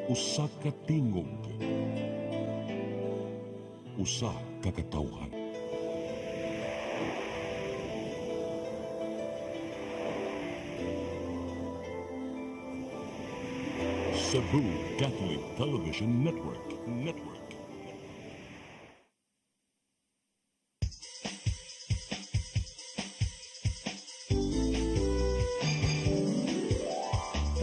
Usa ka tingog, usa ka katawhan. Cebu Catholic Television Network.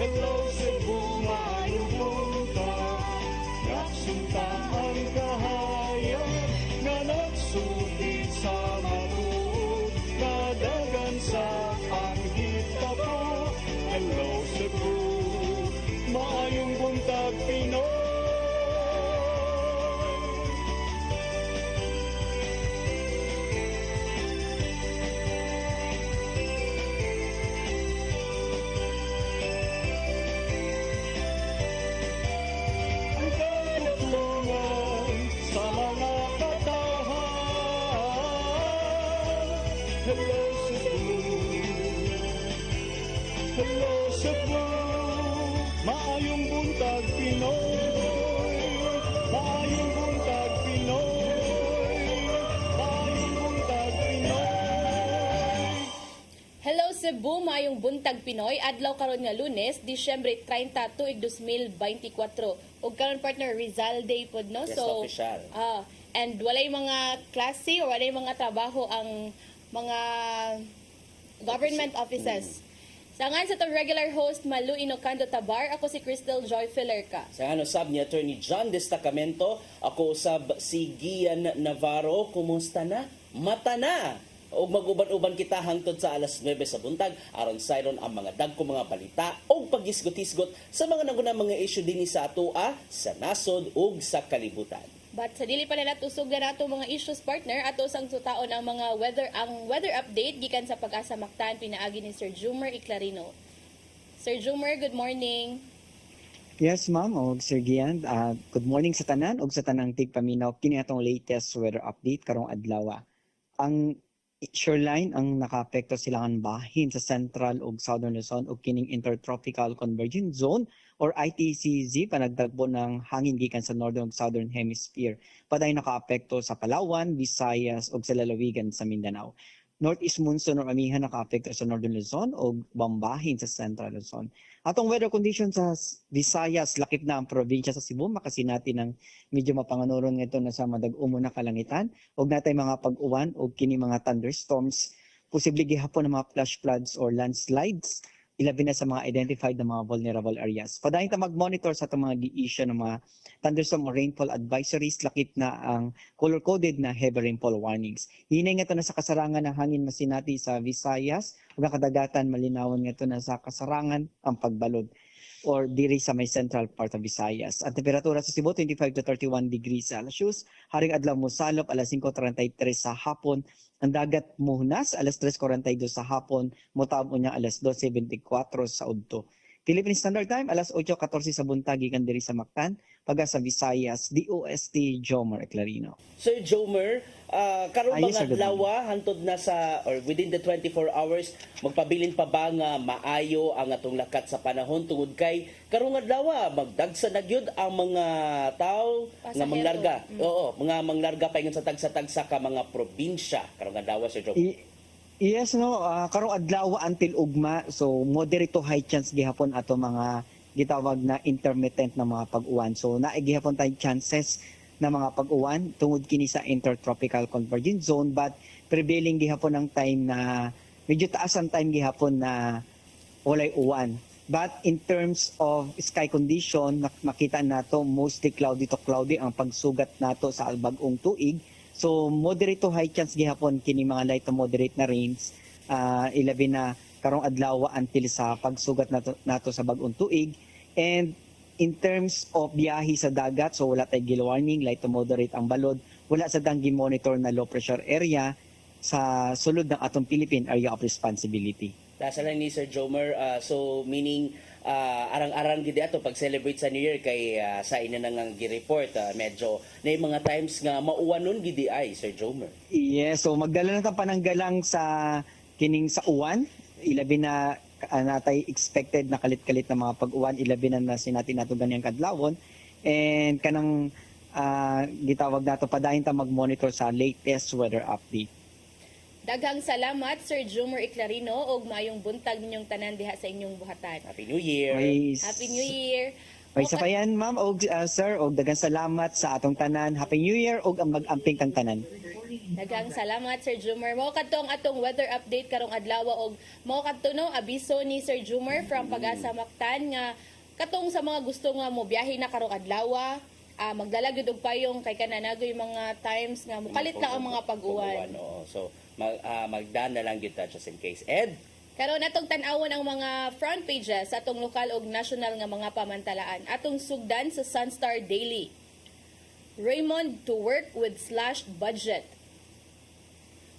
Hello Cebu, maayong buntag. Nagsunta ang kahayan nga nagsulti sa matuod na dagan sa anghit-tapo. Hello Cebu, maayong buntag Pinoy. Ang katutulungan sa mga katahan. Hello Cebu, hello Cebu, maayong buntag Pinoy, maayong buntag Pinoy, maayong buntag Pinoy. Hello Cebu, maayong buntag Pinoy. Adlaw karon nga Lunes, Disyembre 30 tuig 2024. Ug karon partner Rizal Day pod no. Yes, official. And walay mga klase o walay mga trabaho ang mga government offices. Sa ngan sa tong regular host Malu Inocando Tabar, ako si Crystal Joy Filerca. Sa ano sab ni Attorney John Destacamento, ako usab si Gian Navarro. Kumusta na? Mata na! O maguban-uban kita hangtod sa alas 9 sa buntag aron sayron ang mga dagko mga balita o paghisgot-hisgot sa mga nagunang mga issue dinhi sa atoa, sa nasod ug sa kalibutan. But sa dili pa nila tusog na nato mga issues partner, ato sang sutaon ang mga weather update gikan sa Pag-asa Mactan pinaagi ni Sir Jumer Iclarino. Sir Jumer, good morning. Yes, ma'am. O, Sir Gian, good morning sa tanan o sa tanang tigpaminaw. Kini atong latest weather update karong adlaw. Ang shoreline ang nakaapekto silangan bahin sa Central ug Southern Luzon ug kining Intertropical Convergence Zone or ITCZ panagdagbo ng hangin gikan sa Northern ug Southern Hemisphere. Paday nakaapekto sa Palawan, Visayas ug sa lalawigan sa Mindanao. Northeast monsoon or amihan nakaapekto sa Northern Luzon ug bambahin sa Central Luzon. Atong weather conditions sa Visayas, lakip na ang probinsya sa Cebu, makasinati ng medyo mapanganuron nga ito na sa madag-umo na kalangitan. Ug natay mga pag-uwan ug kini mga thunderstorms, posible gihapon ng mga flash floods or landslides, ilabi na sa mga identified na mga vulnerable areas. Padayon ta mag-monitor sa itong mga gi-issue ng mga thunderstorm or rainfall advisories, lakip na ang color-coded na heavy rainfall warnings. Hinay nga ito na sa kasarangan ng hangin masinati sa Visayas, ug ang kadagatan malinawon nga ito na sa kasarangan ang pagbalod or diri sa may central part of Visayas. Ang temperatura sa Cebu 25 to 31 degrees Celsius, haring adlaw mosalop alas 5:33 sa hapon. Ang dagat muhunas alas 3:42 sa hapon, motab unya alas 2:24 sa udto. Philippine Standard Time alas 8:14 sa buntag gikan diri sa Mactan, paga sa Visayas, DOST Jomer Iclarino. Sir Jomer, karon Ayos, mga sir, good adlaw hantod na sa or within the 24 hours magpabilin pa ba nga maayo ang atong lakat sa panahon tungod kay karong adlaw magdagsa na gyud ang mga tao nga Pasahero. manglarga. Oo, mga manglarga paingon sa tagsa-tagsa ka mga probinsya karong adlaw Sir Jomer. Yes, no, karong adlaw until ugma, so moderate to high chance gihapon ato mga gitawag na intermittent na mga pag-uwan. So naay gihapon tayong chances na mga pag-uwan tungod kini sa Intertropical Convergence Zone, but prevailing gihapon ang time na medyo taas ang time gihapon na walay uwan. But in terms of sky condition, makita nato mostly cloudy to cloudy ang pagsugat nato sa bag-ong tuig. So moderate to high chance gihapon kini mga light to moderate na rains, ilabi na karong adlaw until sa pagsugat nato sa bag-ong tuig. And in terms of biyahe sa dagat, so wala tay gill warning, light to moderate ang balod, wala sa dang gi-monitor na low pressure area sa sulod ng atong Philippine Area of Responsibility. Nasa lang ni Sir Jomer, so meaning arang-arang gid ato pag celebrate sa New Year kay sa ina nang gi-report medyo na mga times nga mauwanon gid ay Sir Jomer. Yes, so magdala na ta pananggalang sa kining sa uwan, ilabi na natay expected na kalit-kalit na mga pag-uwan ilabi na sinatin nato ganyang kadlawon and kanang gitawag nato padayon ta mag-monitor sa latest weather update. Daghang salamat Sir Jumer Iclarino og maayong buntag ninyong tanan diha sa inyong buhatan. Happy New Year! Happy New Year. May isa pa yan, ma'am, og sir, og daghang salamat sa atong tanan. Happy New Year og ang mag-amping kang tanan. Daghang salamat Sir Jumer. Mao kadto ang atong weather update karong adlaw og mao kadto no abiso ni Sir Jumer from Pag-asa Mactan nga katong sa mga gusto nga mo biyahe na karong adlaw, magdala gyud og payong kay kananagoy mga times nga mukalit lang ang mga pag-uwan. Oo. So, magdaan na lang yun just in case. Ed, Karon atong tan-awon ang mga front pages sa atong lokal ug national nga mga pamantalaan. Atong sugdan sa Sunstar Daily. Raymond to work with slashed budget.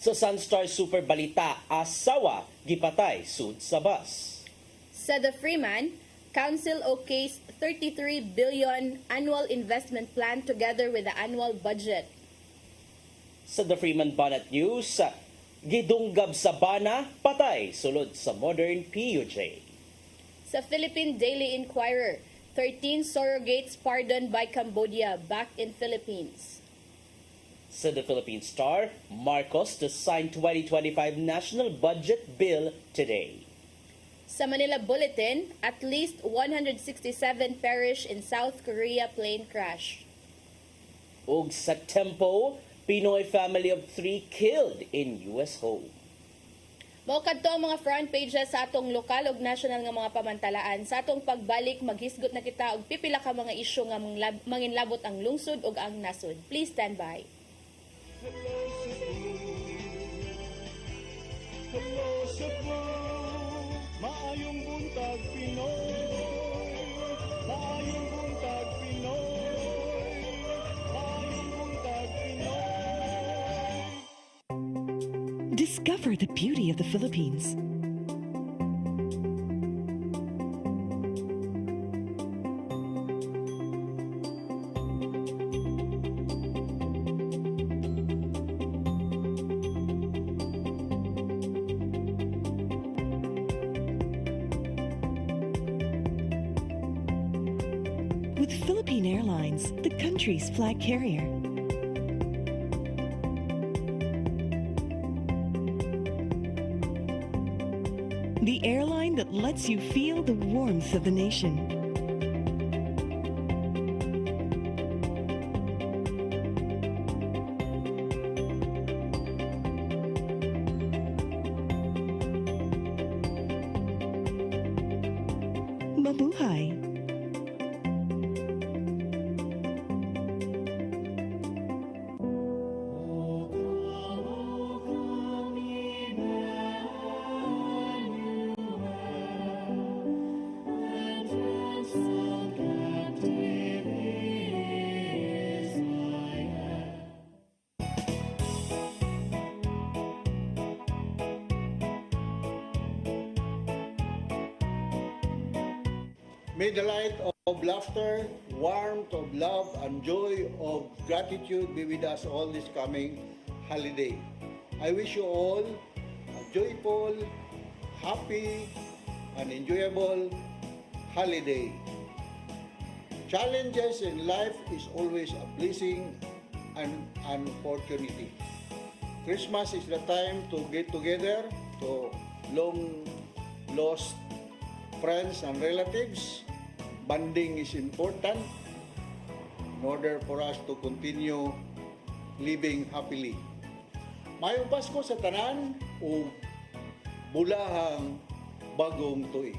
sa Sunstar Super Balita, asawa gipatay sud sa bus. Sa The Freeman, Council okays 33 billion annual investment plan together with the annual budget. Sa The Freeman Bonnet News, gidunggab sa bana, patay sulod sa modern PUJ. Sa Philippine Daily Inquirer, 13 surrogates pardoned by Cambodia back in Philippines. Sa The Philippine Star, Marcos to sign 2025 national budget bill today. Sa Manila Bulletin, at least 167 perish in South Korea plane crash. Ug sa Tempo, Pinoy family of 3 killed in US home. Mao kadto ang mga front pages sa atong lokal ug national nga mga pamantalaan. Sa atong pagbalik, maghisgot na kita og pipila ka mga isyu nga manginlabot ang lungsod ug ang nasod. Please stand by. Hello Cebu, maayong buntag Pinoy, maayong buntag Pinoy, maayong buntag Pinoy. Discover the beauty of the Philippines. With Philippine Airlines, the country's flag carrier. The airline that lets you feel the warmth of the nation. Mabuhay! May the light of laughter, warmth of love, and joy of gratitude be with us all this coming holiday. I wish you all a joyful, happy, and enjoyable holiday. Challenges in life is always a blessing and an opportunity. Christmas is the time to get together, to long lost friends and relatives. Bonding is important in order for us to continue living happily. Mayong Pasko sa tanan o bulahang bagong tuig.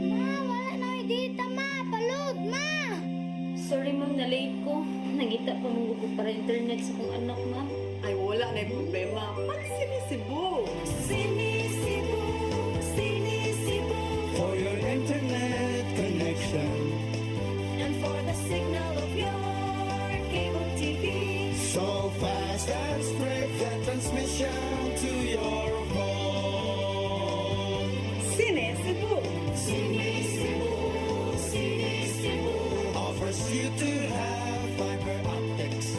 Ma, wala na yung data, ma. Palud, ma. Sorry ma'am, na-late ko. Nangita pa mong ko para internet sa kong anak ma'am. Ay, wala na yung problema. Pag sinisibo. Sinisibo, sinisibo. For your internet connection, for the signal of your cable TV. So fast and straight that transmission to your home. Cine Cebu. Cine Cebu, Cine Cebu offers you to have fiber optics.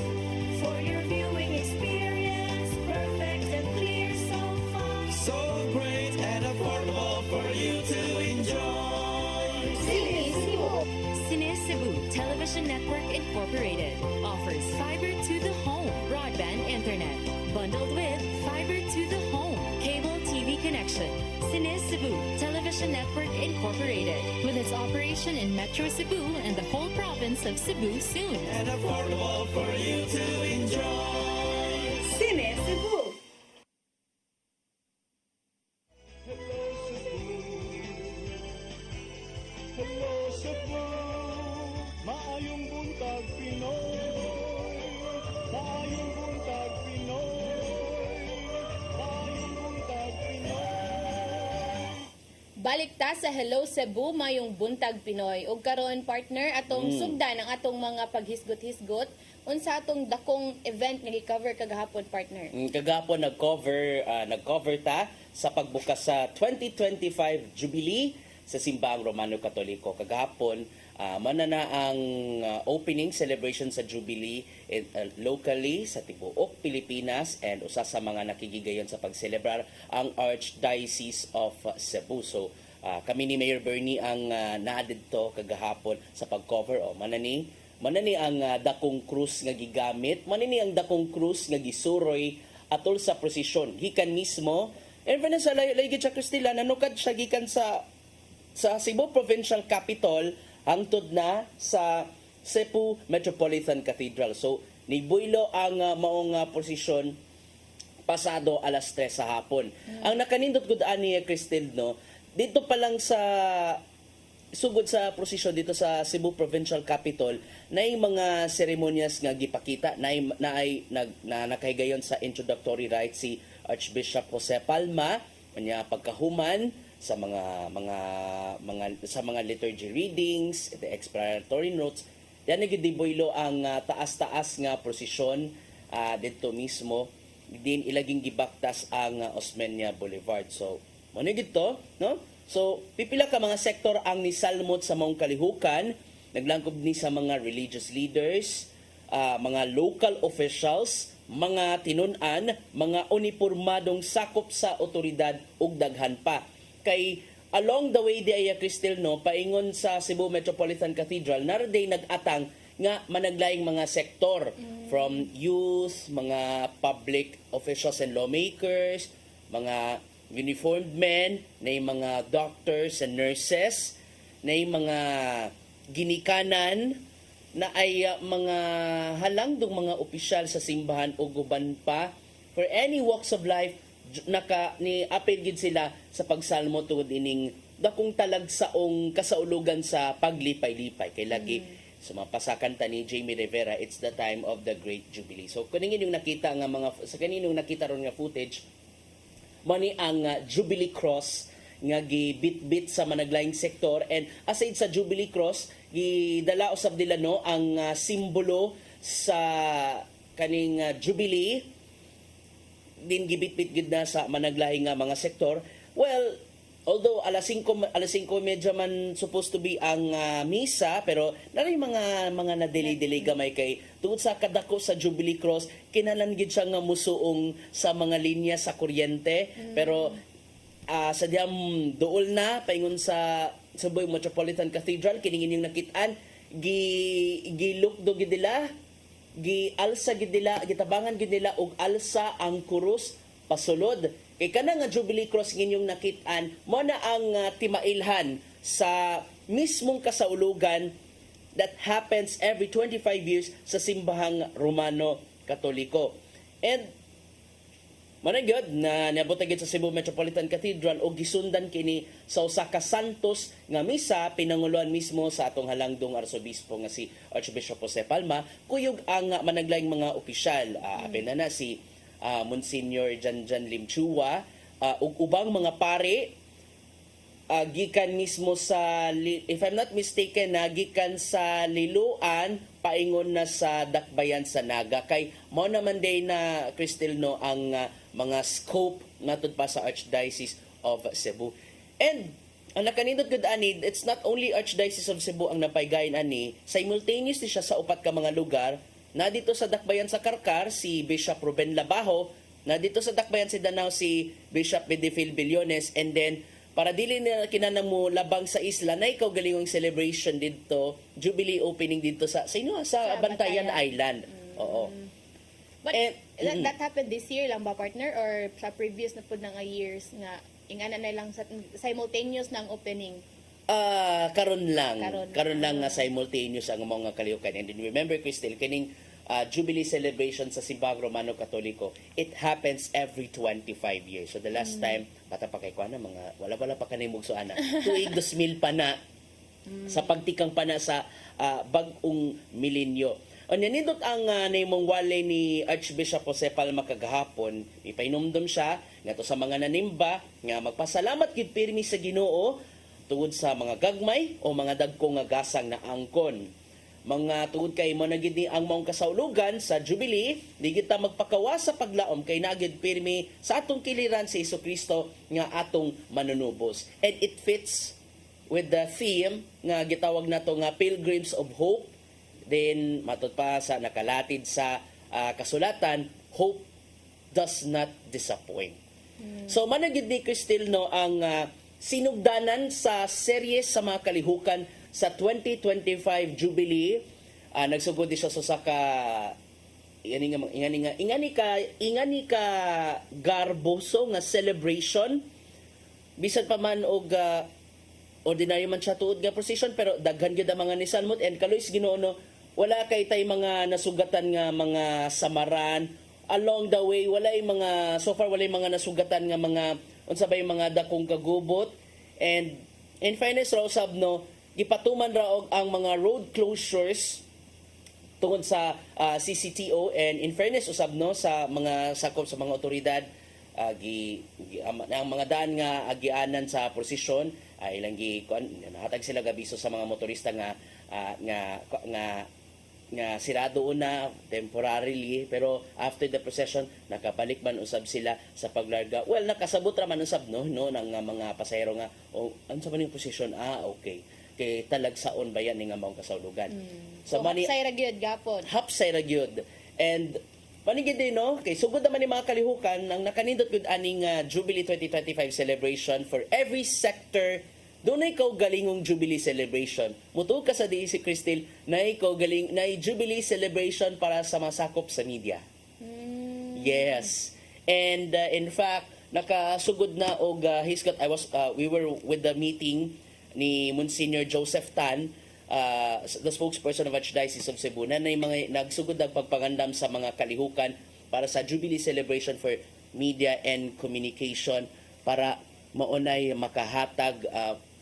For your viewing experience, perfect and clear so far. So great and affordable for you to enjoy. Cine Cebu Television Network Incorporated offers fiber to the home broadband internet bundled with fiber to the home cable TV connection. Cine Cebu Television Network Incorporated with its operation in Metro Cebu and the whole province of Cebu soon. And affordable for you to enjoy. Cine Cebu. Hello Cebu, maayong buntag Pinoy. Maayong buntag Pinoy. Maayong buntag Pinoy. Balik ta sa Hello Cebu, mayong buntag Pinoy. Ug karon partner, atong sugdan ang atong mga paghisgot-hisgot unsa atong dakong event nga gi-cover kagahapon partner. Kagapon nag-cover ta sa pagbukas sa 2025 Jubilee sa Simbahang Romano Katoliko. Kagahapon, manana ang opening celebration sa Jubilee locally sa tibuok Pilipinas and usa sa mga nakigigayon sa pagselebrar ang Archdiocese of Cebu. So, kami ni Mayor Bernie ang naadto kagahapon sa pag-cover. Manani ang dakong krus nga gigamit, manini ang dakong krus nga gisuroy atol sa prosesyon. Gikan mismo, and Vanessa, lagi siya Cristila, nanukad siya gikan sa Cebu Provincial Capital hangtod na sa Cebu Metropolitan Cathedral. So, nibuylo ang maong prosesyon pasado alas 3 sa hapon. Ang nakanindot gud ani Cristel, no, dito pa lang sa sugod sa prosesyon dito sa Cebu Provincial Capital na mga seremonyas nga gipakita na nakahigayon sa introductory rites si Archbishop Jose Palma kanya pagkahuman sa mga liturgy readings, the explanatory notes. Yan nagdiboylo ang taas-taas nga prosesyon dito mismo din ilaging gibaktas ang Osmeña Boulevard. So, mano gito, no? So, pipila ka mga sektor ang nisalmot sa maong kalihukan, naglangkob ni sa mga religious leaders, mga local officials, mga tinunan, mga unipormadong sakop sa otoridad ug daghan pa. Kay along the way di ay Cristel, no, paingon sa Cebu Metropolitan Cathedral, naraday nag-atang nga managlaing mga sektor from youth, mga public officials and lawmakers, mga uniformed men, na mga doctors and nurses, na mga ginikanan, na ay mga halangdong mga opisyal sa simbahan o guban pa. For any walks of life, ni apel gid sila sa pagsalmo tungod ining dakong talagsaong kasaulugan sa paglipay-lipay kay lagi sumapasakan ta ni Jamie Rivera, it's the time of the Great Jubilee. So kuning yung nakita nga mga sa kaninong nakita ron nga footage mo ni ang Jubilee Cross nga gibit-bit sa managlaing sektor, and aside sa Jubilee Cross gidala usab nila no ang simbolo sa kaning Jubilee din gibit-bit gid na sa managlahi nga mga sektor. Well, although alas 5 medyo man supposed to be ang misa, pero naray mga na-delay gamay kay tungod sa kadako sa Jubilee Cross kinahanglan gid siya nga musuong sa mga linya sa kuryente. Pero sa diyam duol na paingon sa Cebu Metropolitan Cathedral kining inyong nakit-an gilukdo gid nila, gialsa gid nila, gitabangan gid nila og alsa ang kurus pasulod. Kay kana nga Jubilee Cross nginyong nakit-an mo na ang timailhan sa mismong kasaulugan that happens every 25 years sa Simbahang Romano Katoliko. And managyod na niabot gid sa Cebu Metropolitan Cathedral o gisundan kini sa usa ka santos nga misa pinanguluan mismo sa atong halangdong arsobispo nga si Archbishop Jose Palma, kuyog ang managlaing mga opisyal, apil na si Monsignor Janjan Limchua ug ubang mga pare gikan mismo sa if I'm not mistaken gikan sa Liloan paingon na sa Dakbayan sa Naga kay mao naman day na Crystal no ang mga scope natud pa sa Archdiocese of Cebu. And ang nakanindot gud ani, it's not only Archdiocese of Cebu ang napaygayon ani, simultaneously siya sa upat ka mga lugar. Na dito sa Dakbayan sa Karkar si Bishop Ruben Labajo, na dito sa Dakbayan sa Danao si Bishop Bedefil Billones, and then para dili na kinanamo labang sa isla na ikaw galingong celebration dito, Jubilee opening dito sa sa Bantayan Island. Oo. But And- that happened this year lang ba, partner? Or sa previous na po na nga years nga ingana na lang sa simultaneous na ang opening? Karon lang. Karon. Karon lang nga simultaneous ang mga kalihukan. And then remember, Crystal, kining Jubilee celebration sa Simbang Romano Katoliko, it happens every 25 years. So the last time, bata pa kay Kuana, mga wala pa kanay mugsoan na. Tuig 2000 pa na, sa pagtikang pa na sa bag-ong milenyo. O nindot ang naimong wale ni Archbishop Jose Palma kagahapon, ipainomdom siya nga to sa mga nanimba nga magpasalamat gid pirmi sa Ginoo tungod sa mga gagmay o mga dagkong nga gasang na angkon. Mga tungod kay mo na gid ni ang maong kasaulugan sa Jubilee, di kita magpakawas sa paglaom kay nagid pirmi sa atong kiliran si Jesucristo nga atong manunubos. And it fits with the theme nga gitawag nato nga Pilgrims of Hope. Then matud pa sa nakalatid sa kasulatan, hope does not disappoint. So managid ni Crystal no ang sinugdanan sa series sa mga kalihukan sa 2025 Jubilee. Nagsugod di siya sa ka ingani ka garboso nga celebration bisan pa man og ordinary man siya tuod nga procession, pero daghan gyud ang mga nisalmot. And kaloy Ginoo no, wala kay tay mga nasugatan nga mga samaran along the way. So far walay mga nasugatan nga mga unsa bay mga dakong kagubot. And in fairness ra usab no, gipatuman ra og ang mga road closures tungod sa CCTO. And in fairness usab no sa mga sakop sa mga otoridad, ang mga daan nga agianan sa prosesyon ay ilang nahatag sila gabiso sa mga motorista nga sirado na temporarily, pero after the procession nakabalik man usab sila sa paglarga. Well, nakasabot ra man usab no ng mga pasahero nga unsa man yung procession, okay kay talagsaon ba yan nga maong kasaulugan. So hapsay ra gyud gapon. Hapsay ra gyud. And panigid din no, kay sugod naman ni mga kalihukan ang nakanindot gud aning Jubilee 2025 celebration for every sector. Doon na ikaw galingong Jubilee celebration. Mutuo ka sa DEC Crystal na ikaw galing na Jubilee celebration para sa masakop sa media. Yes. And in fact, nakasugod na og hisgot. We were with the meeting ni Monsignor Joseph Tan, the spokesperson of Archdiocese of Cebu, na mga nagsugod ang pagpangandam sa mga kalihukan para sa Jubilee celebration for media and communication para maunay makahatag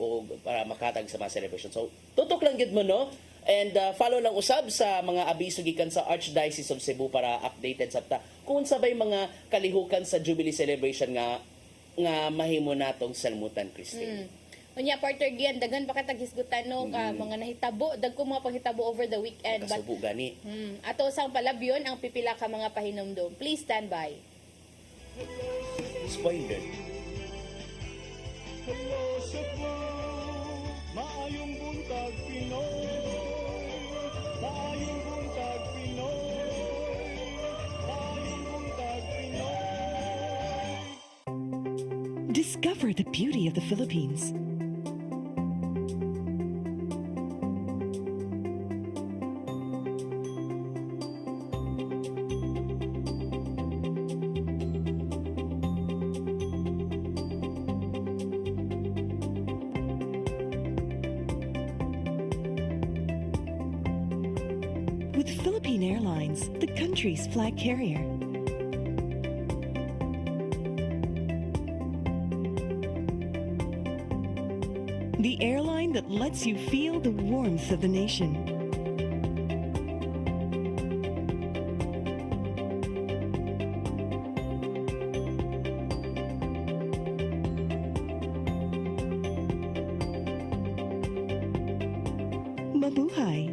o para makahatag sa mga celebration. So, tutok lang gid mo no, and follow lang usab sa mga abiso gikan sa Archdiocese of Cebu para updated sabta kung sabay mga kalihukan sa Jubilee celebration nga mahimo natong salmutan, Christine. Unya partner gian daghan pa katag hisgutan no, mga nahitabo, dagko mga panghitabo over the weekend. Nakasubo gani. Ato sang palabyon ang pipila ka mga pahinomdom. Please stand by. Spoiler. Hello Cebu, maayong buntag Pinoy, maayong buntag Pinoy, maayong buntag Pinoy. Discover the beauty of the Philippines. With Philippine Airlines, the country's flag carrier. The airline that lets you feel the warmth of the nation. buhay.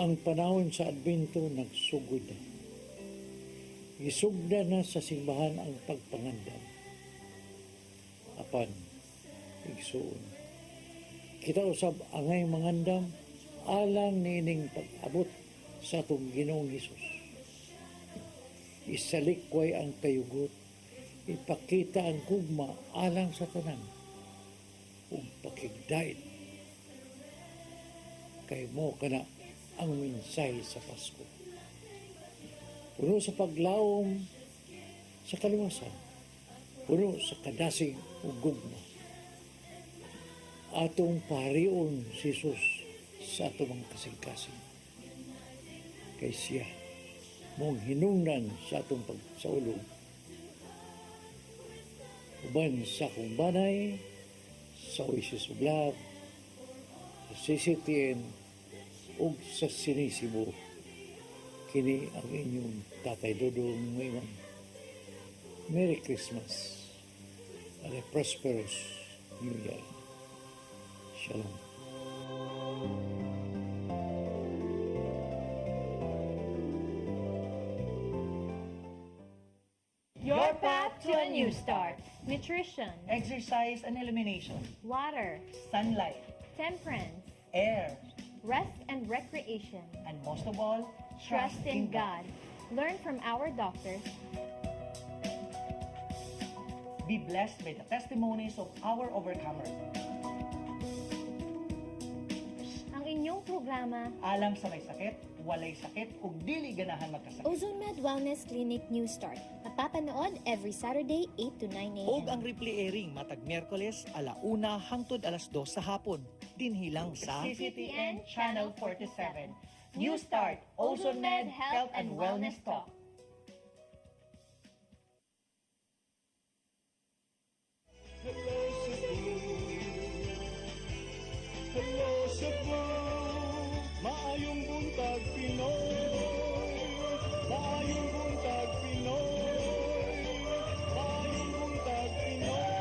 Ang panahon sa Adbento nagsugod na. Isugda na sa simbahan ang pagpangandam. Apan, igsuon. Kita usab angay mangandam, alang nining pag-abot sa atong Ginoong Hesus. Isalikway ang kayugot, ipakita ang kugma alang sa tanan, ug pakigdait. Kay mo kana ang mensahe sa Pasko. Puno sa paglawom sa kaluwasan, puno sa kadasig ug gugma. Atong paharion si Jesus sa atong mga kasing-kasing. Kay siya, mong hinungdan sa atong pagsaulog. Uban sa akong banay, sa Oasis of Love, sa CCTN, ug sa Sinisibo. Kini ang inyong Tatay Dodong ngayon. Merry Christmas and a prosperous New Year. Shalom. Your path to a new start. Nutrition, Exercise and elimination. water, Sunlight. temperance, Air. rest and recreation. And most of all, Trust in God. Learn from our doctors. Be blessed by the testimonies of our overcomers. Ang inyong programa, Alam sa may sakit, walay sakit, ug dili ganahan magkasakit. Ozone Med Wellness Clinic New Start. Mapapanood every Saturday 8 to 9 a.m. Og ang replay airing matag Miyerkules ala 1 hangtod alas 2 sa hapon. Dinhilang sa CCTN Channel 47. New Start, Ozone Med Health and Wellness Talk. Hello Cebu, maayong buntag Pinoy. Maayong buntag Pinoy. Maayong buntag Pinoy.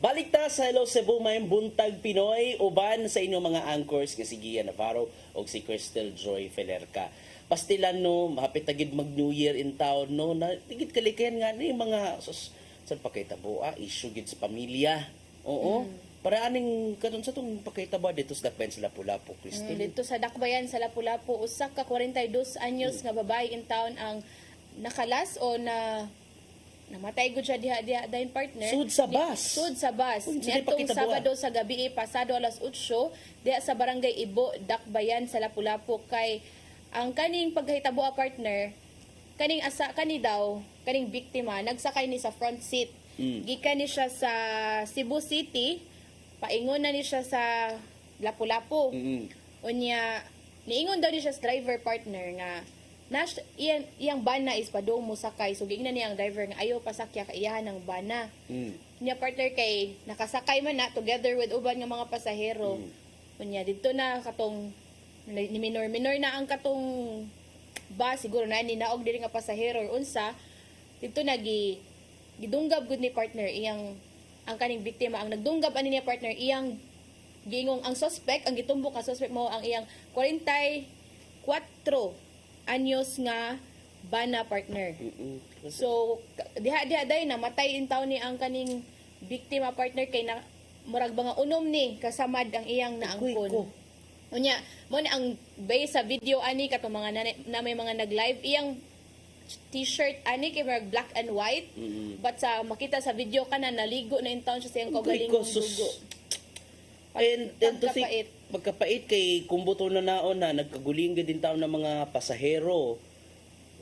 Balik ta sa Hello Cebu, mayong buntag Pinoy, uban sa inyong mga anchors nga si Gian Navarro o si Crystal Joy Felerca. Pastilan no, mahapit tagid mag New Year in town no, na tigit kalikayan nga ni mga saan pakitabo, issue gid sa pamilya. Oo. Para aning kanon sa tong pakitabo dito sa Dakbayan sa Lapu-Lapu, Crystal. Dito sa Dakbayan sa Lapu-Lapu, usa ka 42 anyos nga babae in town ang nakalas o namatay gud siya diha dayon partner. Sud sa bus. Sud sa bus. Uy, sige, Nitong pakita Sabado sa gabi pasado alas 8 diha sa barangay Ibo, Dakbayan sa Lapu-Lapu kay ang kaning paghitabo partner kaning kaning biktima nagsakay ni sa front seat. Gikan ni siya sa Cebu City, paingon na ni siya sa Lapu-Lapu. Unya niingon daw ni siya sa driver partner nga iyang bana is padong mo sakay. So gignan niya ang driver nga ayaw pasakya ka iyahan ng bana. Unya partner kay nakasakay man na together with uban nga mga pasahero. Unya dito na katong ni minor na ang katong bus siguro na ninaog diri nga pasahero or unsa dito gidunggab gud ni partner iyang ang kaning biktima ang nagdunggab ani niya partner iyang giingong ang suspect ang gitumbok ka suspect mo ang iyang 44 anyos nga bana partner. So diha day namatay in taon ni ang kaning biktima partner kay na murag mga unom ni kasamad ang iyang naangkon. Unya mo ni ang base sa video ani katong mga na may mga nag-live iyang t-shirt ani kay mag black and white but sa makita sa video kana naligo na in town siya sa iyang kaugalingong dugo. And to think, magkapait kay kumbuto na naon na nagkaguling din taon ng mga pasahero.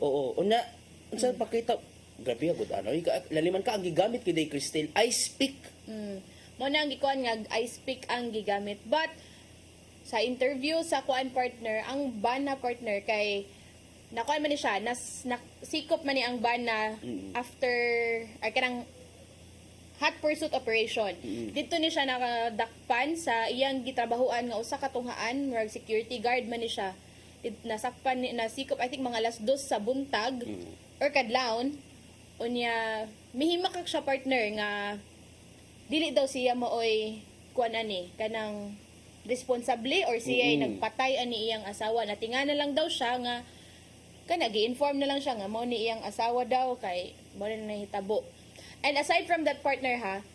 Oo, una unsa pakita grabe agud ano laliman ka ang gigamit kay Crystal ice pick. Mo na ang gikuan nga ice pick ang gigamit but sa interview sa kuan partner ang bana partner kay nakuha man ni siya, sikop man ni ang ban na after, ay kanang hot pursuit operation. Dito ni siya nakadakpan sa iyang gitrabahuan nga usa ka tunghaan, murag security guard man ni siya. Nasakpan ni nasikop I think mga 2:00 sa buntag or kadlawon. Unya mihimak kag siya partner nga dili daw siya mooy kuan ani kanang responsable or siya ay nagpatay ani iyang asawa. Natingana lang daw siya nga kana gi-inform na lang siya nga mao ni iyang asawa daw kay mao na nahitabo. And aside from that partner ha,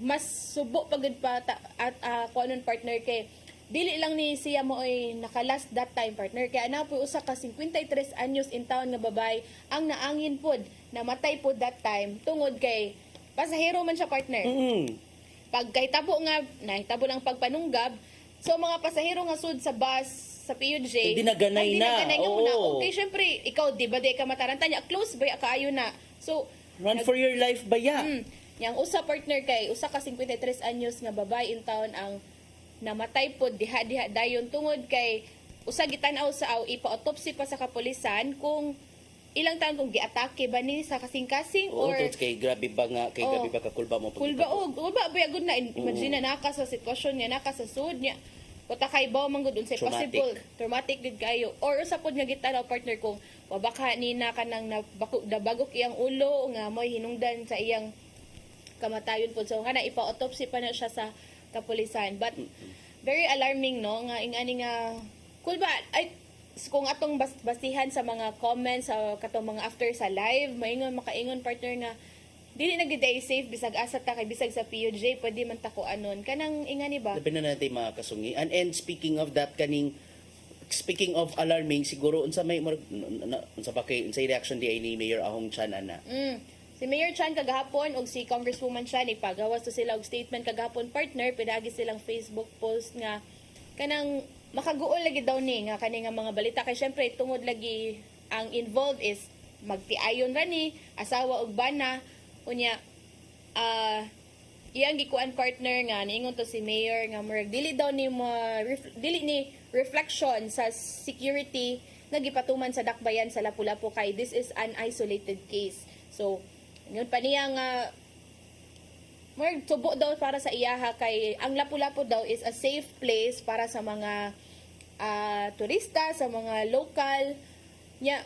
mas subo pagud pa at kuanon partner kay dili lang ni siya mo ay naka-last that time partner kay ana po usa ka 53 anyos in town nga babay ang naangin pod namatay pod that time tungod kay pasahero man siya partner. Pag kahitabo nga nahitabo lang pagpanunggab, so mga pasahero nga sud sa bus sa PUJ, Hindi na ganay na. Oo. Okay, syempre, ikaw, di ba, di ka mataranta niya, close ba, kaayo na. So, Run for your life ba ya? yang usa partner kay, usa ka 53 anyos nga babae in town ang namatay po, diha-diha dayon tungod kay, usa gitanaw sa ipa-autopsy pa sa kapulisan kung ilang taon kung giatake ba ni sa kasing-kasing Oo, or kay grabe ba nga, kay grabe ba kakulba mo kulba ba good na imagine na naka sa sitwasyon nga naka sa sud niya Kota kay baw man gud unsay possible traumatic gid kayo or usa pod nga gitanaw partner kung wabaka ni na kanang nabagok iyang ulo nga moy hinungdan sa iyang kamatayon pod so kana ipa-autopsy pa na siya sa kapulisan but very alarming no nga ingani nga kulba ay kung atong basihan sa mga comments sa katong mga after sa live maingon makaingon partner nga dili na gid ay safe bisag asa ta kay bisag sa PUJ pwede man ta ko anon kanang ingani ba labi na natin mga kasungian and speaking of that speaking of alarming siguro unsa may unsa ba kay unsay reaction di ay ni Mayor Ahong Chan ana si Mayor Chan kagahapon ug si Congresswoman Chan ipagawas to sila og statement kagahapon partner pinagi silang Facebook post nga kanang makaguol lagi daw ni nga kani nga mga balita kay syempre tungod lagi ang involved is magtiayon ra ni asawa ug bana unya iyang gikuan partner nga niingon to si Mayor nga murag dili daw ni dili ni reflection sa security nga gipatuman sa dakbayan sa Lapu-Lapu kay this is an isolated case so yun pa niya nga murag tubo daw para sa iyaha kay ang Lapu-Lapu daw is a safe place para sa mga turista sa mga local nya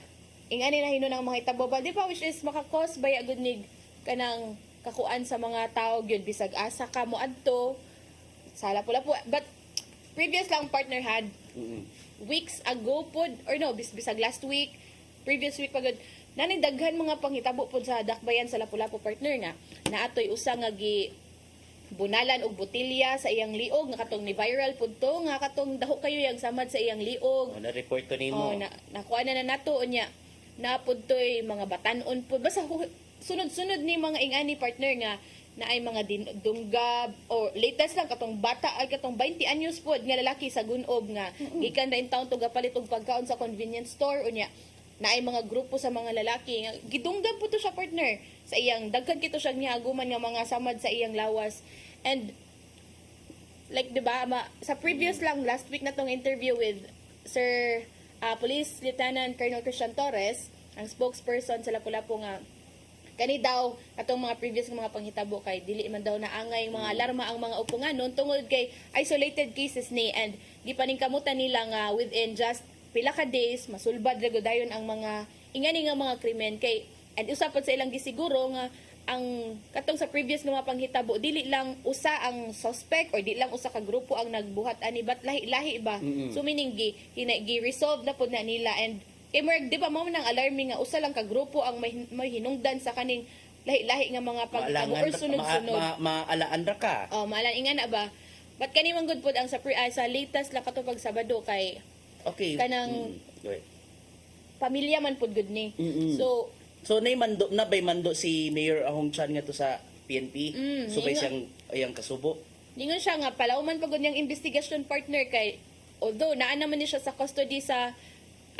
ingani na hinon ang mga itabo ba di pa which is makakos baya good nig kanang kakuan sa mga tao gyud bisag asa ka mo adto sa Lapu-Lapu but previous lang partner had weeks ago pod or no bisag last week previous week pagod nani daghan mga panghitabo pod sa dakbayan sa Lapu-Lapu partner nga naatoy usa nga gi bunalan og botilya sa iyang liog nga katong ni viral pod to nga katong daho kayo yang samad sa iyang liog na report ko nimo nakuha na nato unya napod toy mga batan-on pod basta sunod-sunod ni mga ingani partner nga na ay mga dunggab or latest lang katong bata ay katong 20 anyos pod nga lalaki sa Gunob nga gikan ra in town to gapalit og pagkaon sa convenience store unya na ay mga grupo sa mga lalaki nga gidunggab po to siya partner sa iyang daghan kito siya niaguman nga mga samad sa iyang lawas and like diba sa previous lang last week na tong interview with Sir Police Lieutenant Colonel Christian Torres ang spokesperson sa Lapu-Lapu nga kani daw atong mga previous mga panghitabo kay dili man daw naangay mga alarma ang mga upunganon tungod kay isolated cases ni and gipaningkamutan nila nga within just pila ka days masulbad ra dayon ang mga ingani nga mga krimen kay and usapod sa ilang gisiguro nga ang katong sa previous nga mga panghitabo dili lang usa ang suspect or dili lang usa ka grupo ang nagbuhat ani but lahi-lahi ba so meaning gi-resolve na pud na nila and kay Mark, di ba mo nang alarming nga usa lang ka grupo ang may hinungdan sa kaning lahi-lahi nga mga pagtabo or sunod-sunod. Maalaan ra ka. Oh, maalaan inga na ba? But kani man good pud ang sa latest lang katong Sabado kay okay. Kanang pamilya man pud good ni. So nay mando na bay mando si Mayor Ahong Chan nga to sa PNP. So bay siyang ayang kasubo. Ningon siya nga palawman pagod niyang investigation partner kay although naa naman ni siya sa custody sa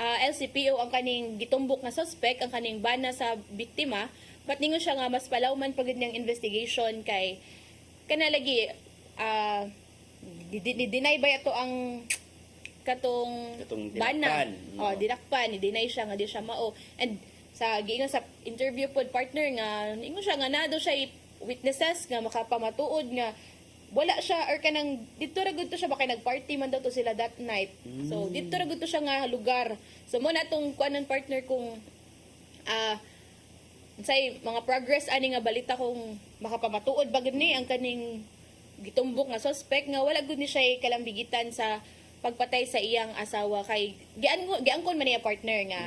LCPO ang kaning gitumbok nga suspect ang kaning bana sa biktima but ningon siya nga mas palawman pagud niyang investigation kay kana lagi deny ba ito ang Katong bana. dinakpan. Oh, dinakpan, i-deny siya nga di siya mao. And sa giingon sa interview pod partner nga ingon siya nga nado siya witnesses nga makapamatuod nga wala siya or kanang dito ra gud to siya baka nagparty man daw to sila that night. So dito ra gud to siya nga lugar. So mo na tong kuanan partner kung say mga progress ani nga balita kung makapamatuod ba gud ni ang kaning gitumbok nga suspect nga wala gud ni siya kalambigitan sa pagpatay sa iyang asawa kay giangkon man niya partner nga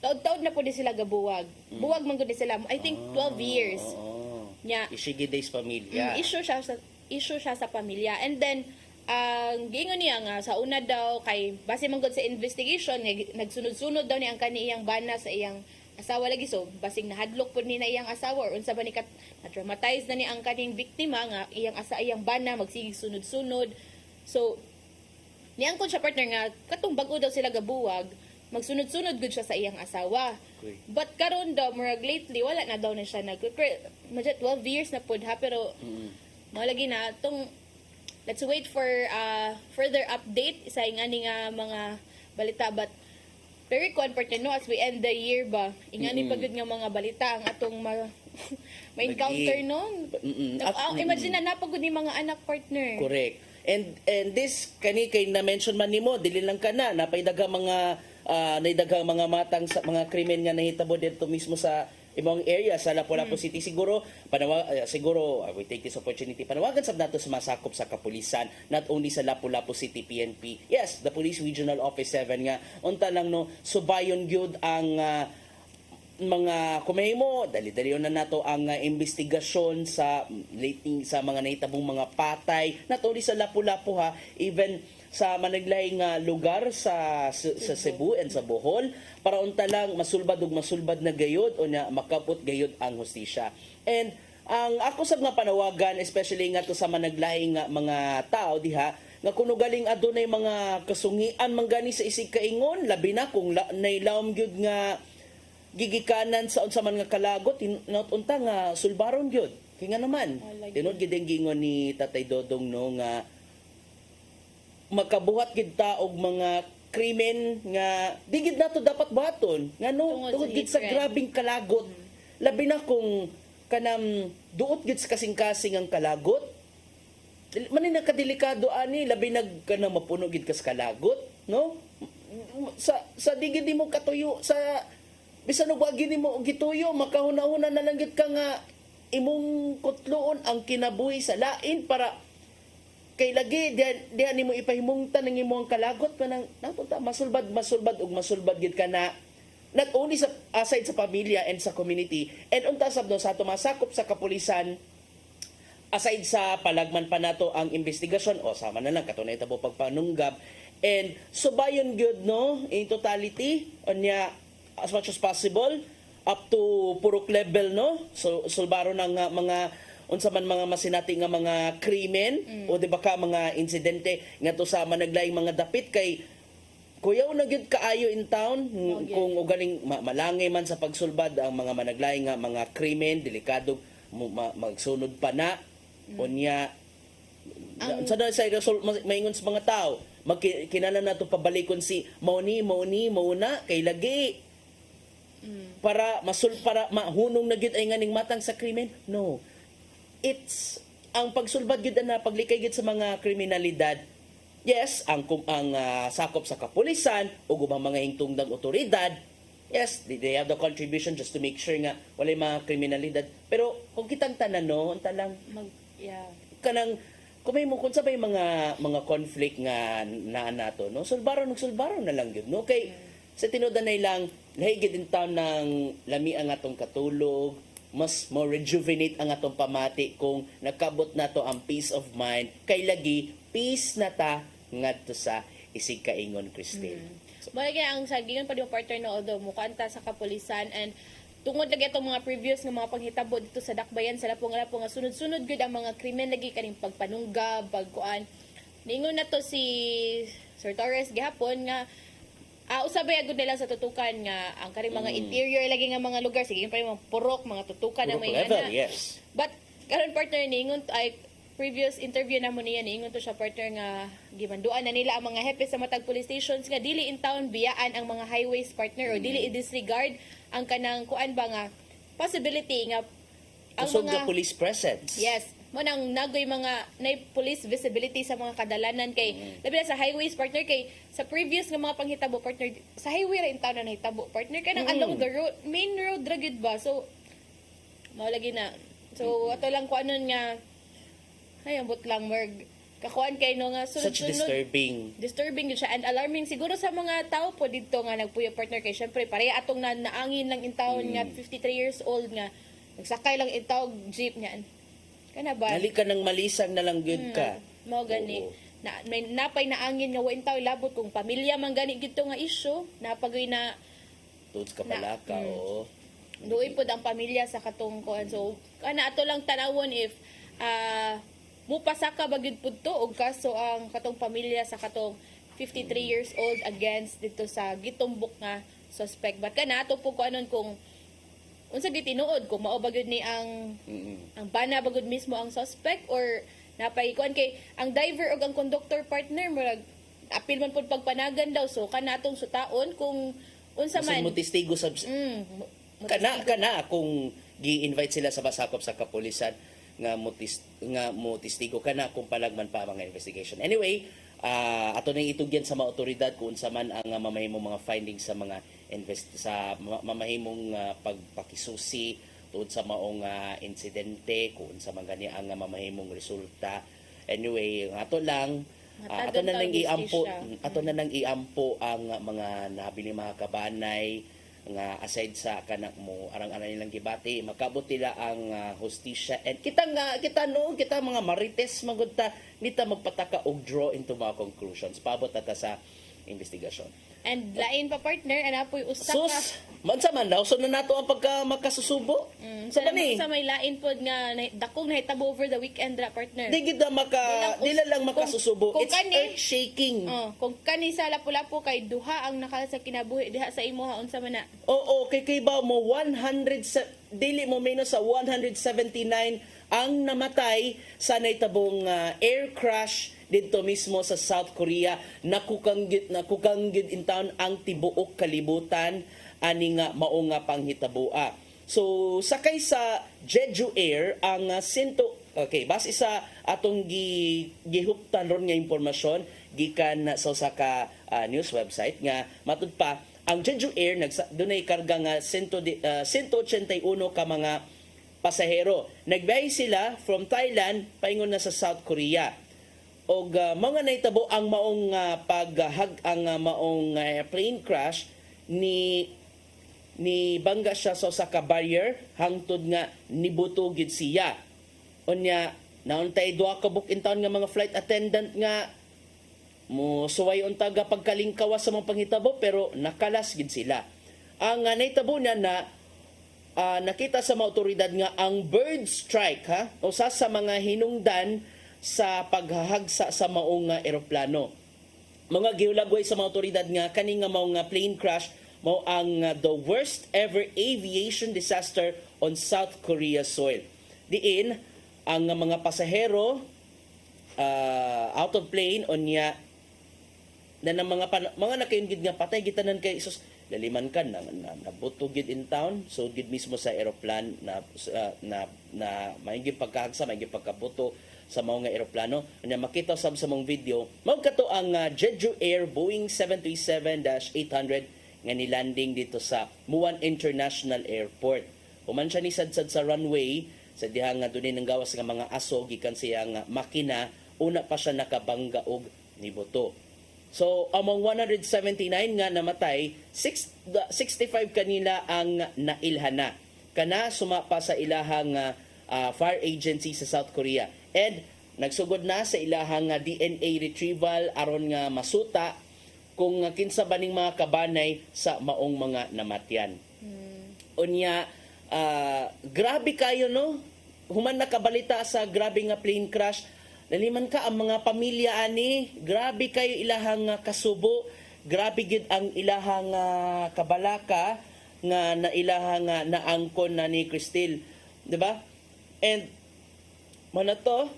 taod-taod na po di sila gabuwag. Buwag man gud ni sila. I think 12 years. Nya Isigi days pamilya. issue siya sa pamilya. And then ang giingon niya nga sa una daw kay base man gud sa investigation nagsunod-sunod daw ni ang kaniyang bana sa iyang asawa lagi so basing nahadlok pud ni na iyang asawa or unsa ba ni na-traumatize na ni ang kaning biktima nga iyang bana magsigig sunod-sunod. So niangkon siya partner nga katong bag-o daw sila gabuwag magsunod-sunod gud siya sa iyang asawa. Okay. But karon daw murag lately wala na daw na siya medyo 12 years na pud ha pero malagi na tong let's wait for further update sa ingani nga mga balita but very partner no as we end the year ba ingani pa gud nga mga balita ang atong may encounter no. Imagine na napagod ni mga anak partner. Correct. And this kay na mention man nimo dili lang kana napaydaga mga naidaghang mga matang sa mga krimen nga nahitabo dito mismo sa imong area sa Lapu-Lapu City. Siguro I will take this opportunity panawagan sab nato sa masakop sa kapulisan not only sa Lapu-Lapu City PNP. Yes, the Police Regional Office 7 nga unta lang no subayon gyud ang mga kumahimo dali-dali na nato ang investigasyon sa mga nahitabong mga patay not only sa Lapu-Lapu ha even sa managlaing lugar sa Cebu and sa Bohol para unta lang masulbad na gayud o na makapot gayud ang hustisya. And ang ako sab nga panawagan especially nga to sa managlaing mga tao diha nga kuno galing adunay mga kasungian manggani sa isig kaingon labi na kung nailawom gyud nga gigikanan sa unsa man nga kalagot unta nga sulbaron gyud kay nga naman tinod gid ang gingon ni Tatay Dodong no nga makabuhat gid ta og mga krimen nga di gid nato dapat buhaton ngano tungod gid sa grabing kalagot labi na kung kanam duot gid sa kasing-kasing ang kalagot manin kadelikado ani labi nag kanang mapuno gid ka sa kalagot no sa di gid mo katuyo sa bisan og wagi nimo gituyo makahuna-huna na lang gid ka nga imong kutloon ang kinabuhi sa lain para kay lagi diha nimo ipahimungtan ng imong kalagot pa nang napunta masulbad ug masulbad gid ka na not only sa aside sa pamilya and sa community and unta sab no sa ato masakop sa kapulisan aside sa palagman pa nato ang investigasyon o sama na lang katunay tabo pagpanunggab and subayon gyud no in totality unya as much as possible up to purok level no so sulbaro ng mga unsa man mga masinati nga mga krimen o di ba ka mga insidente nga to sa managlaing mga dapit kay kuyaw na gyud kaayo in town kung ugaling malangay man sa pagsulbad ang mga managlaing nga mga krimen delikado magsunod pa na unya sa maingon sa mga tao kinala nato pabalikon si mauni mauna kay lagi para mahunong na gyud ay nganing matang sa krimen no it's ang pagsulbad gyud na paglikay gyud sa mga kriminalidad yes ang sakop sa kapulisan ug ubang mga hingtungdang otoridad yes they have the contribution just to make sure nga walay mga kriminalidad pero kung kitang tanan no unta lang kanang kumay mo kung sabay mga conflict nga nato no sulbaron na lang gyud no kay sa tinudanay lang lahigid in town ng lami ang atong katulog mas mo rejuvenate ang atong pamati kung nakabot nato ang peace of mind kay lagi peace na ta ngadto sa isig kaingon Christine. Balagi ang sagingon pa di partner no although mukanta sa kapulisan and tungod lagi itong mga previous nga mga panghitabo dito sa Dakbayan sa Lapu nga sunod-sunod gud ang mga krimen lagi kaning pagpanunggab pagkuan ningon na to si Sir Torres gihapon nga usabay agud nila sa tutukan nga ang kaning mga interior lagi nga mga lugar sige pa yung mga purok mga tutukan na may level, yes. But karon partner ningon ay previous interview na mo niya, niingon to siya partner nga gimanduan na nila ang mga hepe sa matag police stations nga dili in town biyaan ang mga highways partner o dili i-disregard ang kanang kuan ba nga possibility nga ang Kusog mga nga police presence. yes mo nang nagoy mga na police visibility sa mga kadalanan kay labi na sa highways partner kay sa previous nga mga panghitabo partner sa highway ra in town na nahitabo partner kanang along the road main road ra gyud ba so mao lagi na so ato lang kuanon nga ay ambot lang merg kakuan kay no nga Such disturbing yun siya and alarming siguro sa mga tao po dito nga nagpuyo partner kay syempre pareha atong naangin lang in town nga 53 years old nga nagsakay lang in tawag jeep niyan kana ba Dali ka ng malisang na lang good ka. mao gani na may napay na angin nga wa in taw labot kung pamilya man gani gito nga issue napagoy na Tuds ka pala ka, oo. duoy pod ang pamilya sa katong kuan so kana ato lang tanawon if mupasaka ba gyud pud to og kaso ang katong pamilya sa katong 53 years old against dito sa gitumbok nga suspect but kana ato po kuanon kung unsa gyud tinuod kung mao ba gyud ni ang bana ba gyud mismo ang suspect or napay kuan kay ang driver ug ang conductor partner murag apil man pud pagpanagan daw so kanatong sutaon kung unsa man Mo testigo sa kana kung gi-invite sila sa basakop sa kapulisan nga mo testigo kana kung palagman pa ang mga investigation. Anyway, ato nang itugyan sa mga otoridad kung unsa man ang mamahimong mga findings sa mga mamahimong pagpakisusi tungod sa maong insidente kung unsa man gani ang mamahimong resulta. Anyway, ato na nang iampo ang mga nabili mga kabanay nga aside sa kanak mo arang-arang nilang gibati makabot nila ang hustisya and kita mga marites magudta nita magpataka og draw into mga conclusions paabot ta sa investigasyon. And lain pa partner, anapoy usa ka. Sus, mansa man daw, so na nato ang pagka makasusubo. Sa may lain pod nga dakong nahitabo over the weekend ra partner. Di gid dila lang makasusubo. It's earth shaking. Kung kani sa Lapu-Lapu kay duha ang nakala sa kinabuhi diha sa imo ha unsa man na. Oo, kay ba mo 100 dili mo menos sa 179 ang namatay sa naitabong air crash dito mismo sa South Korea. Nakukanggid in town ang tibuok kalibutan ani nga mao nga panghitaboa. So sakay sa Jeju Air ang base sa atong gihuptan ron nga impormasyon gikan sa usa ka news website nga matud pa ang Jeju Air dunay karga nga 181 ka mga pasahero. Nagbiyahe sila from Thailand paingon na sa South Korea. Og mga naitabo ang maong maong plane crash ni bangga siya sa usa ka barrier hangtod nga nibuto gid siya. Unya nauntay duha ka book in town nga mga flight attendant nga mo suway unta ga pagkalingkawas sa mga panghitabo pero nakalas gid sila. Ang naitabo na nakita sa mga otoridad nga ang bird strike usa sa mga hinungdan sa paghahagsa sa maong eroplano. Mga giulagway sa mga otoridad nga kani nga mao nga plane crash mao ang the worst ever aviation disaster on South Korea soil. Diin ang mga pasahero out of plane onya na mga nakayungid nga patay gitanan kay isus laliman kan nabuto gid in town so gid mismo sa aeroplan na maigi pagkahagsa maigi pagkabuto sa mga eroplano. Anya makita sa mong video, mao kato ang Jeju Air Boeing 737-800 nga nilanding dito sa Muan International Airport. Human siya nisadsad sa runway sa diha nga dunay nang gawas nga mga aso gikan siya nga makina una pa siya nakabangga og nibuto. So among 179 nga namatay, 65 kanila ang nailhana. Kana sumapa sa ilahang fire agency sa South Korea. And nagsugod na sa ilahang DNA retrieval aron nga masuta kung kinsa baning mga kabanay sa maong mga namatyan. Unya grabe kayo no. Human nakabalita sa grabe nga plane crash. Naliman ka ang mga pamilya ani, grabe kayo ilahang kasubo, grabe gid ang ilahang kabalaka nga na ilahang naangkon na ni Cristel, di ba? And manato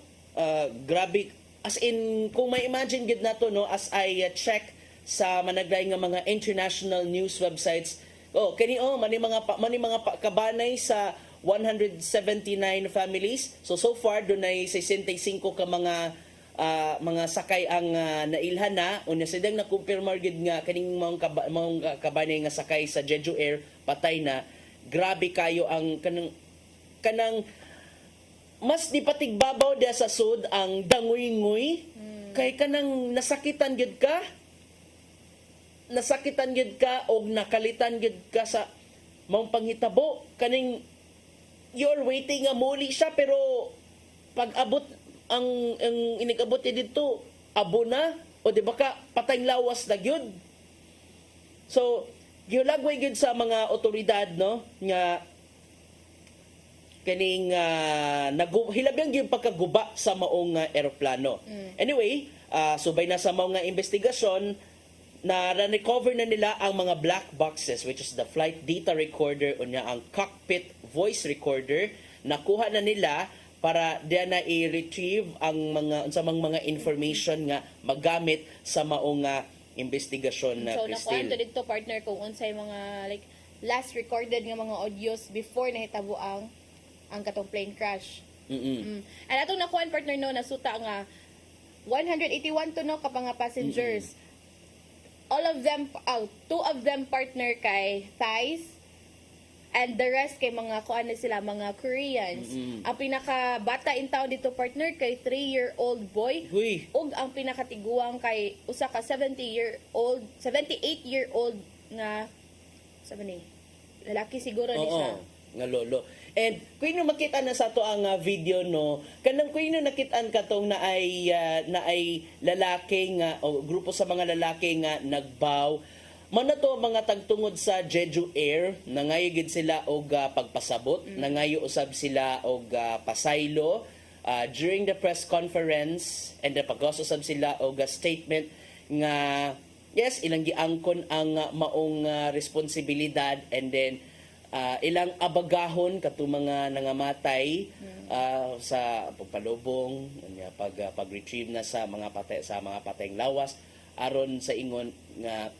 grabe, as in kung may imagine gid nato no, as I check sa managlay nga mga international news websites, mani mga kabanay sa 179 families. So far dunay 65 ka mga sakay ang nailhan na. Unya sidang nakumpirmar gid nga kaning mga kabanay nga sakay sa Jeju Air patay na. Grabe kayo ang kanang mas di patigbabaw dia sa sud ang danguy-nguy kay kanang nasakitan gid ka o nakalitan gid ka sa mong panghitabo kaning you're waiting nga muli siya pero pag abot ang inigabot niya dito abo na o di ba ka patay lawas na gyud. So giulagway gyud sa mga otoridad no nga kaning hilabyang gyud pagkaguba sa maong eroplano. Anyway, subay na sa mga investigasyon na recover na nila ang mga black boxes, which is the flight data recorder o niya ang cockpit voice recorder. Nakuha na nila para diyan na i-retrieve ang mga information nga magamit sa maong investigasyon na So Christine. nakuha to dito partner kung unsay mga like last recorded nga mga audios before nahitabo ang katong plane crash. And atong nakuha partner no nasuta nga 181 to no kapang passengers. All of them, two of them partner kay Thais, and the rest kay mga kuan na sila, mga Koreans. Ang pinaka-bata in town dito partner kay 3-year-old boy. Ug ang pinakatiguang kay usa ka 78-year-old nga lalaki siguro ni siya. Nga lolo. And kung ino makita na sa to ang video no, kanang kung ino nakitaan katong na ay lalaki nga o grupo sa mga lalaki nga nagbaw man to mga tagtungod sa Jeju Air, nangayo gid sila og pagpasabot, nangayo usab sila og pasaylo during the press conference, and then pag-usab sila og statement nga yes ilang giangkon ang maong responsibilidad, and then ilang abagahon kato mga nangamatay sa pagpalubong, pag-retrieve na sa mga patayng lawas aron sa ingon nga,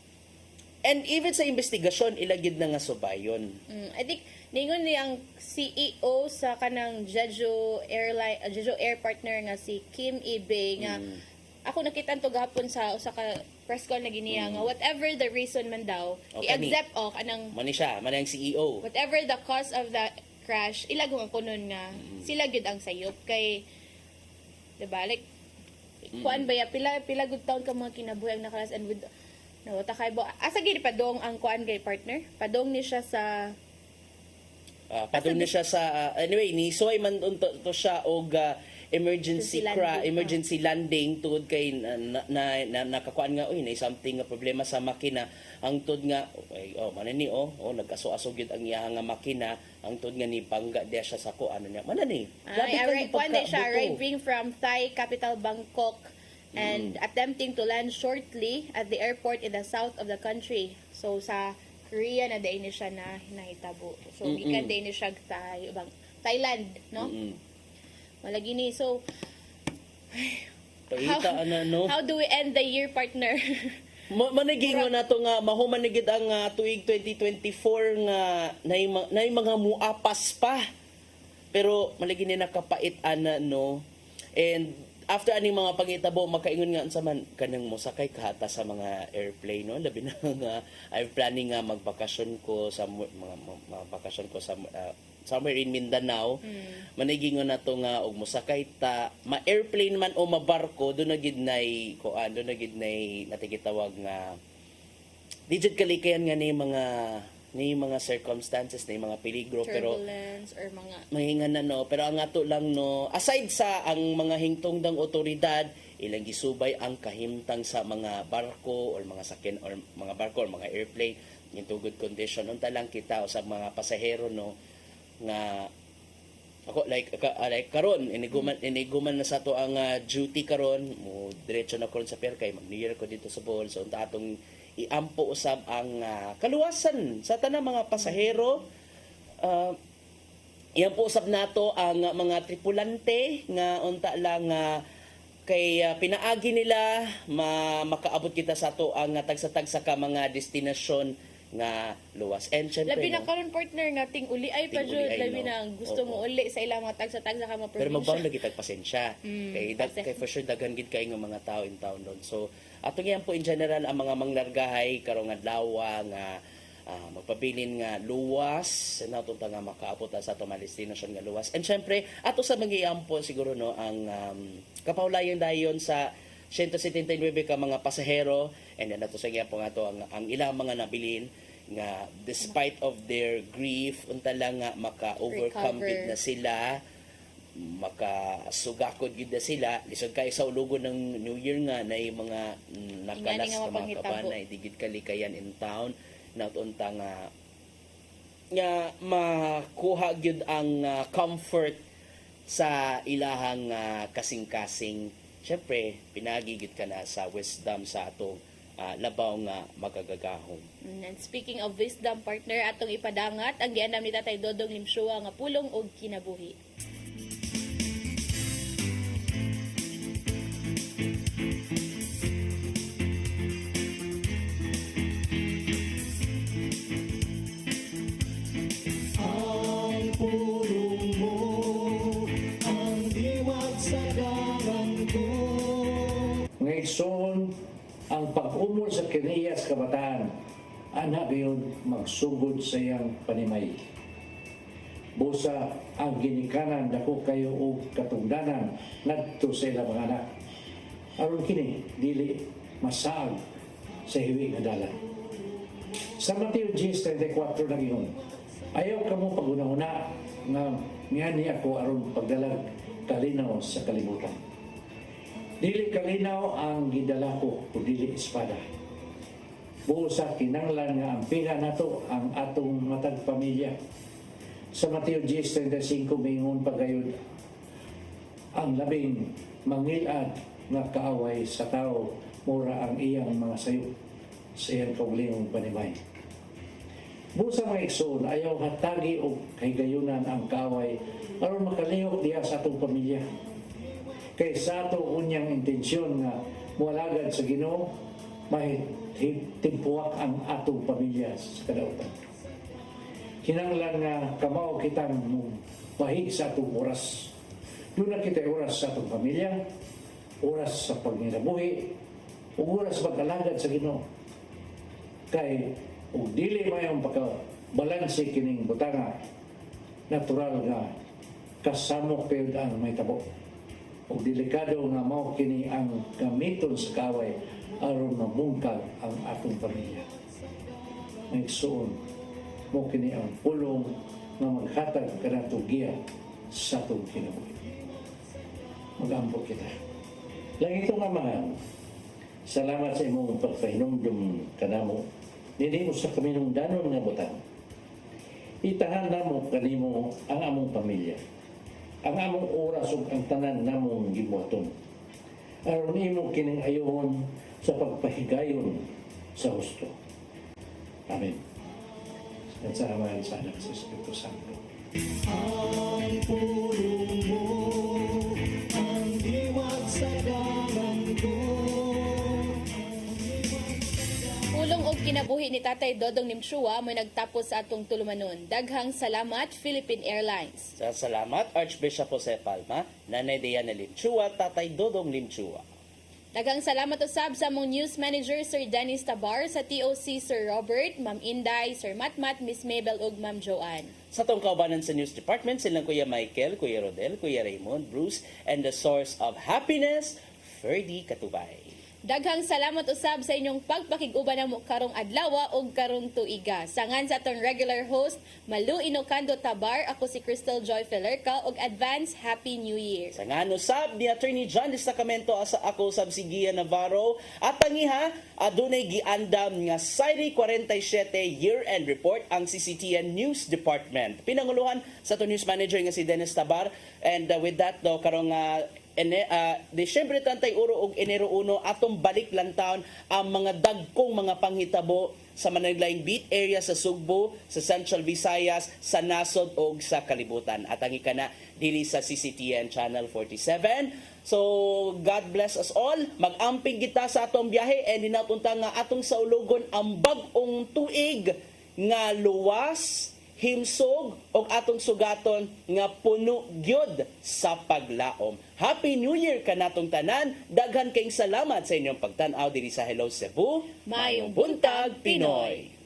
and even sa investigasyon ilagid na nga subayon. I think ningon ni ang CEO sa kanang Jeju Air partner nga si Kim Ibe nga ako nakita to gahapon sa usa ka press con na giniya nga whatever the reason man daw i-accept kanang mani ang CEO, whatever the cause of the crash ilagong ang kunon nga sila gyud ang sayop kay diba like kuan ba ya pila good taon ka mga kinabuhi ang nakalas, and with nawata kay bo asa gid padong ang kuan kay partner padong ni siya sa anyway ni soy man to siya og emergency landing tungod kay nakakuan nga na something nga problema sa makina ang tud nga manani nagkaso-aso gyud ang iya nga makina ang tud nga ni bangga dia siya sa kuan niya manani arriving from Thai capital Bangkok and attempting to land shortly at the airport in the south of the country. So sa Korea na day ni siya na nahitabo. So gikan day ni siya Thailand, no? Malagi ni. So how do we end the year, partner? Managingon nato nga mahumanigid ang tuig 2024 nga nay mga muapas pa. Pero malagi ni nakapait no. And after aning mga pangitabo makaingon nga unsa man kanang mosakay kahata sa mga airplane no, labi na nga I'm planning nga magbakasyon ko sa mga bakasyon ko sa somewhere in Mindanao. Manigingon nato nga og mosakay ta ma-airplane man o mabarko do na gid nay natigitawag nga digit kalikayan nga ni mga circumstances na mga peligro, turbulence or mga mahingan na no, pero ang ato lang no, aside sa ang mga hingtongdang otoridad ilang gisubay ang kahimtang sa mga barko or mga sakyan or mga barko or mga airplane in good condition unta lang kita sa mga pasahero no nga ako like karon iniguman na sa to ang duty karon mo diretso na karon sa pier kay mag-New Year ko dito sa Bohol, so unta atong iampo usab ang kaluwasan sa tanang mga pasahero. Iyan po usab nato ang mga tripulante nga unta lang kay pinaagi nila makaabot kita sa ato ang tagsa-tagsa ka mga destinasyon nga luwas. And syempre, Labi na karon partner nga ting uli ay pa jud, Ting-uli ay, labi no? na gusto mo uli sa ilang mga tagsa-tagsa ka mga pero magbaon probinsya. lagi tag pasensya. Kay for sure daghan gid kay nga mga tao in town doon. So atong yan po in general ang mga manglargahay karong adlaw nga magpabilin nga luwas nato ta nga makaabot sa ato mga destinasyon nga luwas. And syempre ato sa mangiampo siguro no ang kapaulayan dayon sa 179 ka mga pasahero, and then ato sa po nga to ang ilang mga nabilin nga despite of their grief unta lang nga maka-overcome Recover. gid na sila, makasugakod gid na sila lisod kay sa ulugon ng New Year nga na mga nakalas Ingani nga na mga mapanghitabo. kabanay di gid kalikayan in town na unta nga makuha gyud ang comfort sa ilahang kasing-kasing. Siyempre, pinagigit ka na sa wisdom sa atong labaw nga magagagahong. And speaking of wisdom partner, atong ipadangat ang gianam ni Tatay Dodong Limshua nga pulong og kinabuhi. Ang pulong mo, ang diwat sa ko. Ngayon, ang pag-umol sa kiniyas kabataan, anak yun magsugod sa iyang panimay. Busa ang ginikanan dako kayo o katungdanan ngadto sa ilang mga anak. Aron kini dili masaag sa hiwi nga dalan. Sa Mateo 10:34 na giyon, ayaw kamo paguna-una nga ngani ako aron pagdalag kalinaw sa kalibutan. Dili kalinaw ang gidala ko o dili espada. Buo sa kinanglan nga ang pinga nato ang atong matag pamilya. Sa Mateo 10:35 mingon pagayod ang labing mangilad nga kaaway sa tao mura ang iyang mga sayo sa iyang kaugalingong panimay. Buo sa mga igsoon, ayaw hatagi o kahigayunan ang kaaway aron makalihok diha sa atong pamilya. Kay sa ato unyang intensyon nga mualagad sa Ginoo, mahimpuak ang atong pamilya sa kadautan. Kinanglan nga kamao kitang mahig sa atong oras. Doon na kita oras sa atong pamilya, oras sa pagnginabuhi, o oras sa pag-alagad sa Ginoo. Kay ug dili mayong pagkabalanse kining butanga, natural nga kasamok period ang may tabo. O delikado nga mao kini ang gamiton sa kaway aron mamungkag ang atong pamilya. Nagsuon mo kini ang pulong nga maghatag kanatong giya sa atong kinabuhi. Mag-ampo kita. Lang itong amahan, salamat sa imong pagpahinumdum kanamo. Dili mo sa kaminungdanon nga butang. Itahan namo kanimo ang among pamilya, ang among oras ug ang tanan namong gibuhaton. Aron imo kining ayoon sa pagpahigayon sa husto. Amen. At sa Ama, sa Anak, sa Espiritu Santo. Ang pulong mo, ang diwat sa ko. Pulong og kinabuhi ni Tatay Dodong Limshua mo nagtapos sa atong tulumanon. Daghang salamat Philippine Airlines. Sa salamat Archbishop Jose Palma, Nanay Diana Limchua, Tatay Dodong Limchua. Daghang salamat usab sa among news manager Sir Dennis Tabar, sa TOC Sir Robert, Ma'am Inday, Sir Matmat, Miss Mabel ug Ma'am Joanne. Sa tong kaubanan sa news department, silang Kuya Michael, Kuya Rodel, Kuya Raymond, Bruce, and the source of happiness, Ferdy Katubay. Daghang salamat usab sa inyong pagpakig-uban namo karong adlaw ug karong tuiga. Sangan sa atong regular host, Malu Inocando Tabar, ako si Crystal Joy Felerca ug advance Happy New Year. Sa nga usab ni Attorney John Destacamento asa ako sab si Gian Navarro at tangiha adunay giandam nga Saturday 47 year-end report ang CCTN News Department. Pinanguluhan sa to news manager nga si Dennis Tabar, and with that karong Disyembre 31 ug Enero 1 atong balik lang taon ang mga dagkong mga panghitabo sa managlaing beat area sa Sugbo, sa Central Visayas, sa nasod ug sa kalibutan. At ang ikana dili sa CCTN Channel 47. So, God bless us all. Mag-amping kita sa atong biyahe and hinapunta nga atong saulogon ang bag-ong tuig nga luwas, himsog o atong sugaton nga puno gyud sa paglaom. Happy New Year kanatong tanan. Daghan kayong salamat sa inyong pagtan-aw diri sa Hello Cebu. Mayong buntag, Pinoy.